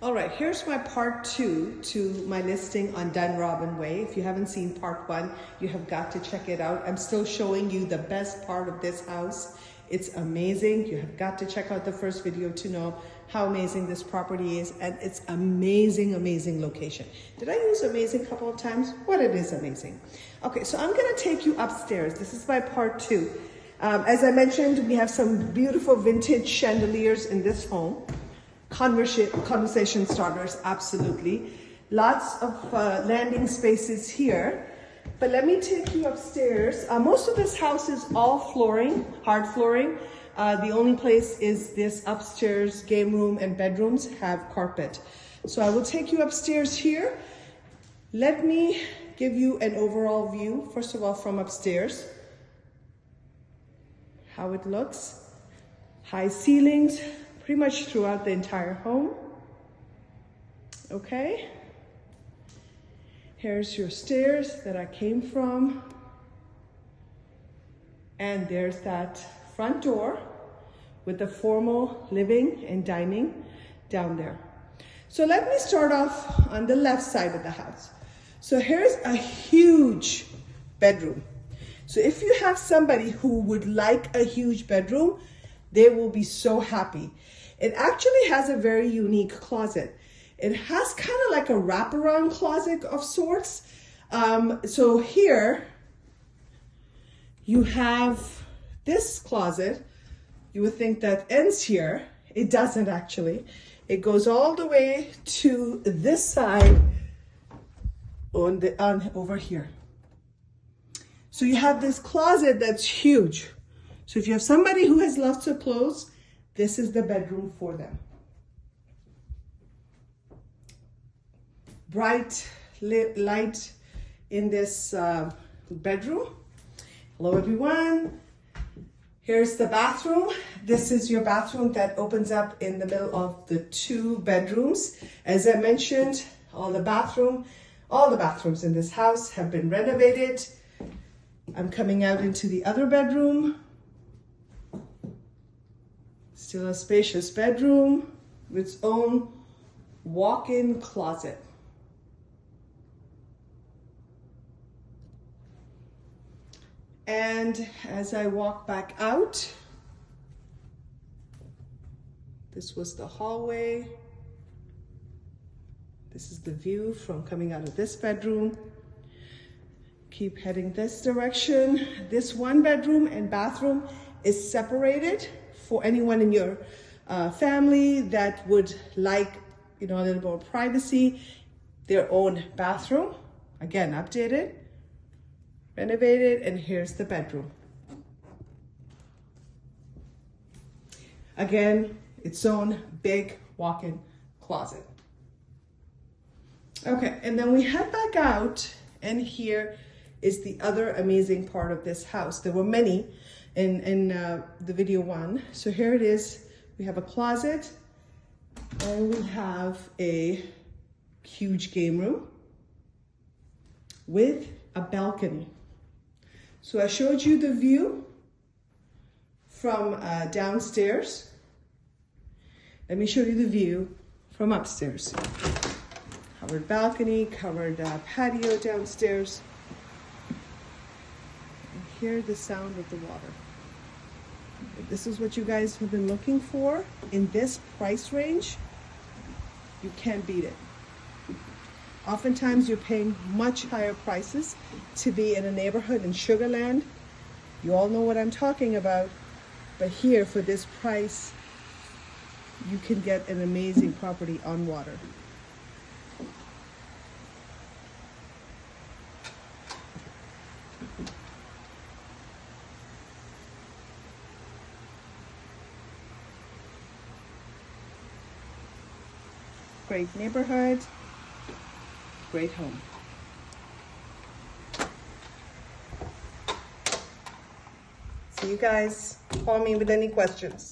All right, here's my part 2 to my listing on Dunrobin Way. If you haven't seen part 1, you have got to check it out. I'm still showing you the best part of this house. It's amazing. You have got to check out the first video to know how amazing this property is, and it's amazing, amazing location. Did I use amazing a couple of times? Well, it is amazing. Okay, so I'm gonna take you upstairs. This is my part 2. As I mentioned, we have some beautiful vintage chandeliers in this home. Conversation starters, absolutely. Lots of landing spaces here. But let me take you upstairs. Most of this house is all flooring, hard flooring. The only place is this upstairs game room and bedrooms have carpet. So I will take you upstairs here. Let me give you an overall view, first of all, from upstairs. How it looks. High ceilings, pretty much throughout the entire home. Okay. Here's your stairs that I came from. And there's that front door with the formal living and dining down there. So let me start off on the left side of the house. So here's a huge bedroom. So if you have somebody who would like a huge bedroom, they will be so happy. It actually has a very unique closet. It has kind of like a wraparound closet of sorts. So here you have this closet. You would think that ends here. It doesn't actually. It goes all the way to this side on over here. So you have this closet that's huge. So if you have somebody who has lots of clothes, this is the bedroom for them. Bright lit light in this bedroom. Hello everyone. Here's the bathroom. This is your bathroom that opens up in the middle of the 2 bedrooms. As I mentioned, all the bathrooms in this house have been renovated. I'm coming out into the other bedroom. Still a spacious bedroom with its own walk-in closet. And as I walk back out, this was the hallway. This is the view from coming out of this bedroom. Keep heading this direction. This 1 bedroom and bathroom is separated for anyone in your family that would like, a little more privacy, their own bathroom. Again, updated, renovated, and here's the bedroom. Again, its own big walk-in closet. Okay, and then we head back out, and here is the other amazing part of this house. There were many in the video 1. So here it is. We have a closet, and we have a huge game room with a balcony. So I showed you the view from downstairs. Let me show you the view from upstairs. Covered balcony, covered patio downstairs. And hear the sound of the water. If this is what you guys have been looking for in this price range, you can't beat it. Oftentimes you're paying much higher prices to be in a neighborhood in Sugarland. You all know what I'm talking about. But here, for this price, you can get an amazing property on water. Great neighborhood, great home. See you guys. Call me with any questions.